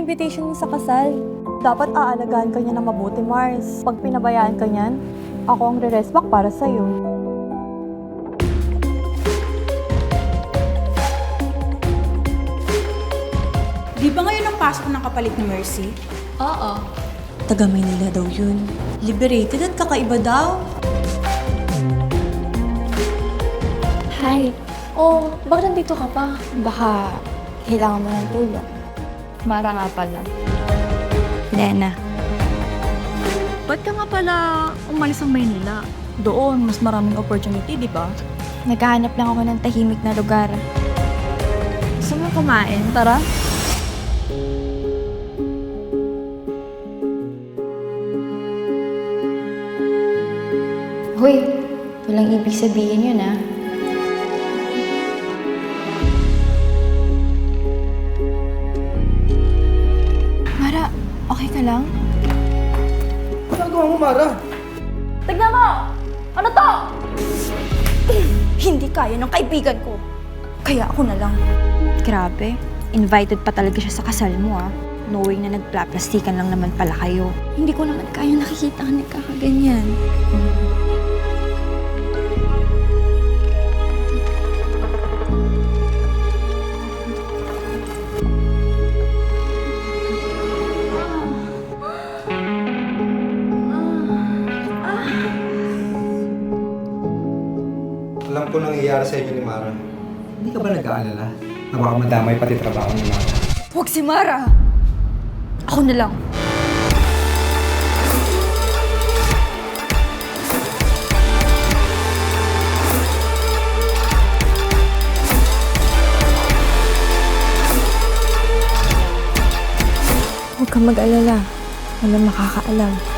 invitation mo sa kasal. Dapat aalagaan ka niya ng mabuti, Mars. Pag pinabayaan ka niyan, ako ang re-respect para sa'yo. Di ba ngayon ang pasok ng kapalit ni Mercy? Oo. Taga Maynila daw yun. Liberated at kakaiba daw. Hi. Oh, bakit nandito ka pa? Baka kailangan mo ng tulong. Mara nga pala. Lena. Ba't ka nga pala umalis ng Maynila? Doon, mas maraming opportunity, di ba? Naghahanap lang ako ng tahimik na lugar. Gusto mo kumain? Tara. Hoy, walang ibig sabihin yun ah. Mara, okay ka lang? Ano ginagawa mo, Mara? Tignan mo! Ano to? Hindi kaya ng kaibigan ko. Kaya ako na lang. Grabe. Invited pa talaga siya sa kasal mo ah. Knowing na nagplaplastikan lang naman pala kayo. Hindi ko naman kaya nakikita ka nagkakaganyan. Alam ko nangyayari sa inyo ni Mara. Hindi ka ba nag-aalala? Na baka madamay pati trabaho ni Mara. Huwag si Mara! Ako na lang. Huwag kang mag-alala. Walang makakaalam.